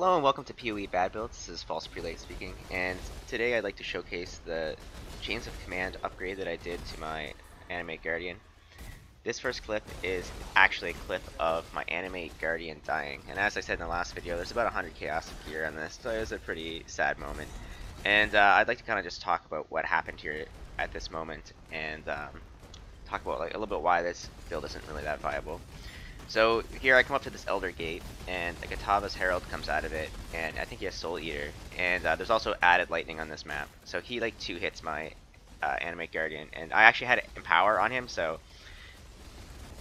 Hello and welcome to PoE Bad Builds. This is False Prelate speaking, and today I'd like to showcase the Chains of Command upgrade that I did to my Animate Guardian. This first clip is actually a clip of my Animate Guardian dying, and as I said in the last video, there's about 100 chaos gear on this, so it was a pretty sad moment. And I'd like to kind of just talk about what happened here at this moment, and talk about like a little bit why this build isn't really that viable. So here I come up to this Elder Gate, and a Kitava's Herald comes out of it, and I think he has Soul Eater, and there's also added lightning on this map. So he like 2-hits my Animate Guardian, and I actually had Empower on him, so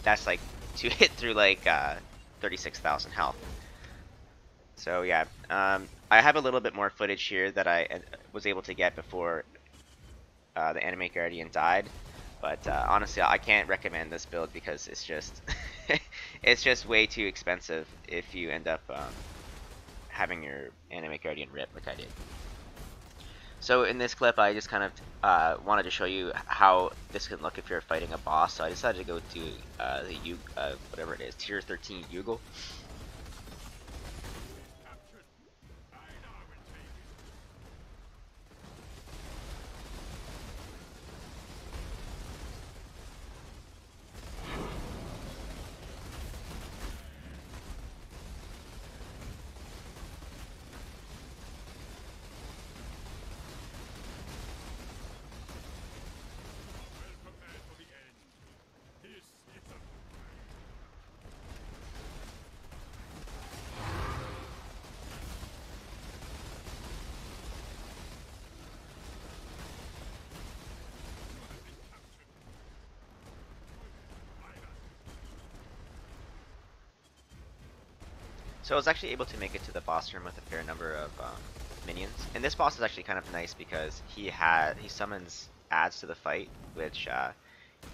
that's like 2-hit through like 36,000 health. So yeah, I have a little bit more footage here that I was able to get before the Animate Guardian died. But honestly, I can't recommend this build because it's just it's just way too expensive if you end up having your Animate Guardian rip like I did. So in this clip, I just kind of wanted to show you how this can look if you're fighting a boss. So I decided to go to the whatever it is, tier 13 Yugal. So I was actually able to make it to the boss room with a fair number of minions, and this boss is actually kind of nice because he summons adds to the fight, which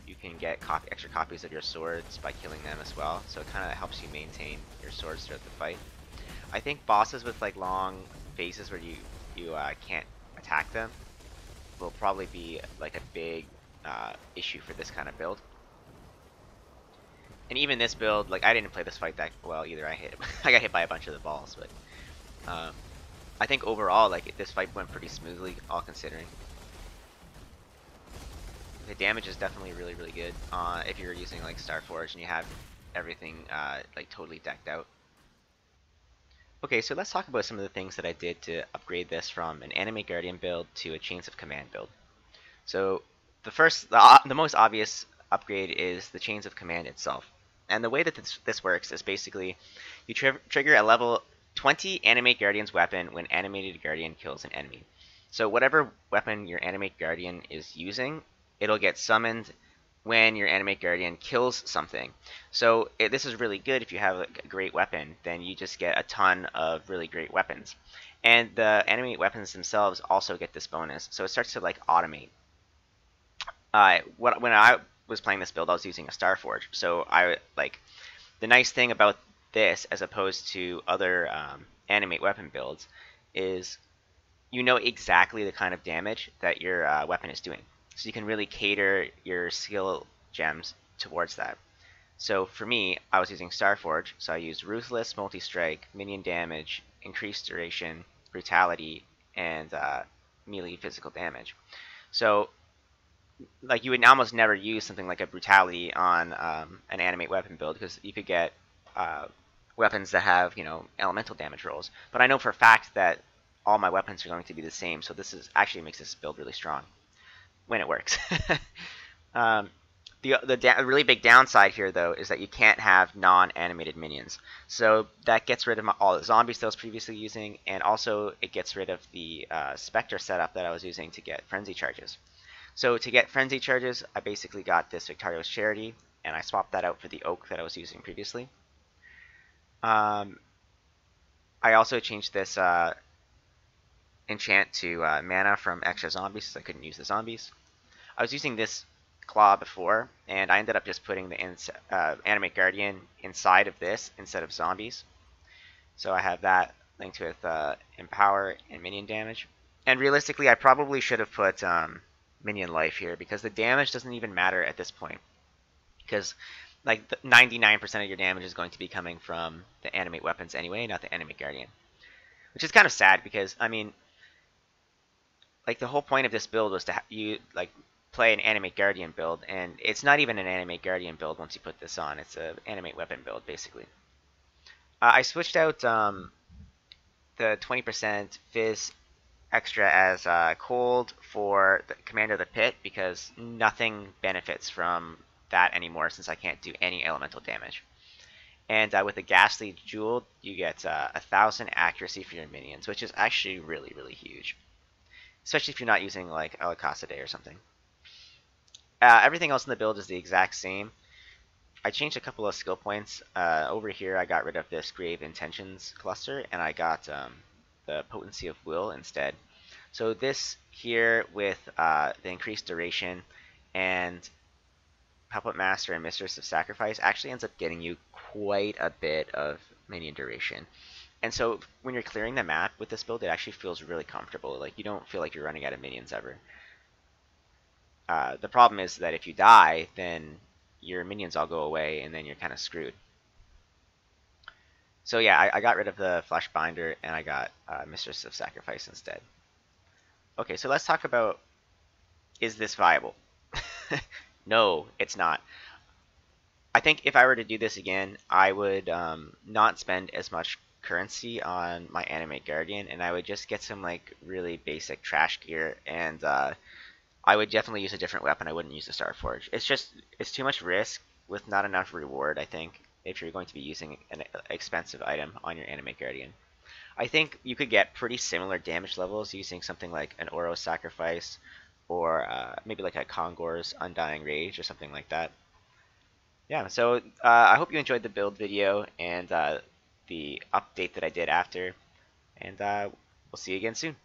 you can get extra copies of your swords by killing them as well. So it kind of helps you maintain your swords throughout the fight. I think bosses with like long phases where you can't attack them will probably be like a big issue for this kind of build. And even this build, like I didn't play this fight that well either. I got hit by a bunch of the balls, but I think overall, like this fight went pretty smoothly, all considering. The damage is definitely really good if you're using like Starforge and you have everything like totally decked out. Okay, so let's talk about some of the things that I did to upgrade this from an Animate Guardian build to a Chains of Command build. So the most obvious upgrade is the Chains of Command itself. And the way that this works is basically you trigger a level 20 Animate Guardian's weapon when Animated Guardian kills an enemy. So whatever weapon your Animate Guardian is using, it'll get summoned when your Animate Guardian kills something. So this is really good if you have a great weapon, then you just get a ton of really great weapons. And the Animate weapons themselves also get this bonus, so it starts to like automate. When I was playing this build, I was using a Starforge. So the nice thing about this, as opposed to other Animate weapon builds, is you know exactly the kind of damage that your weapon is doing. So you can really cater your skill gems towards that. So for me, I was using Starforge, so I used Ruthless, Multi-Strike, Minion Damage, Increased Duration, Brutality, and melee physical damage. So like you would almost never use something like a Brutality on an Animate weapon build because you could get weapons that have elemental damage rolls. But I know for a fact that all my weapons are going to be the same, so this actually makes this build really strong when it works. The really big downside here, though, is that you can't have non-animated minions. So that gets rid of all the zombies that I was previously using, and also it gets rid of the Spectre setup that I was using to get Frenzy Charges. So to get Frenzy Charges, I basically got this Victario's Charity, and I swapped that out for the Oak that I was using previously. I also changed this enchant to mana from extra zombies, so I couldn't use the zombies. I was using this claw before, and I ended up just putting the Animate Guardian inside of this instead of zombies. So I have that linked with Empower and Minion Damage. And realistically, I probably should have put Minion Life here, because the damage doesn't even matter at this point. Because like 99% of your damage is going to be coming from the Animate weapons anyway, not the Animate Guardian. which is kind of sad because I mean, like the whole point of this build was to you like play an Animate Guardian build, and it's not even an Animate Guardian build once you put this on. It's a Animate Weapon build basically. I switched out the 20% Fizz extra as cold for the Command of the Pit because nothing benefits from that anymore since I can't do any elemental damage. And with the Ghastly Jewel, you get 1,000 accuracy for your minions, which is actually really, really huge. Especially if you're not using like Alicacide or something. Everything else in the build is the exact same. I changed a couple of skill points. Over here, I got rid of this Grave Intentions cluster, and I got the Potency of Will instead. So this here with the increased duration and Puppet Master and Mistress of Sacrifice actually ends up getting you quite a bit of minion duration. And so when you're clearing the map with this build, it actually feels really comfortable. Like you don't feel like you're running out of minions ever. The problem is that if you die, then your minions all go away, and then you're kind of screwed. So yeah, I got rid of the Flesh Binder, and I got Mistress of Sacrifice instead. Okay, so let's talk about, is this viable? No, it's not. I think if I were to do this again, I would not spend as much currency on my Animate Guardian, and I would just get some like really basic trash gear, and I would definitely use a different weapon. I wouldn't use the Starforge. It's too much risk with not enough reward, I think, if you're going to be using an expensive item on your Animate Guardian. I think you could get pretty similar damage levels using something like an Oro Sacrifice or maybe like a Kongor's Undying Rage or something like that. Yeah, so I hope you enjoyed the build video and the update that I did after, and we'll see you again soon.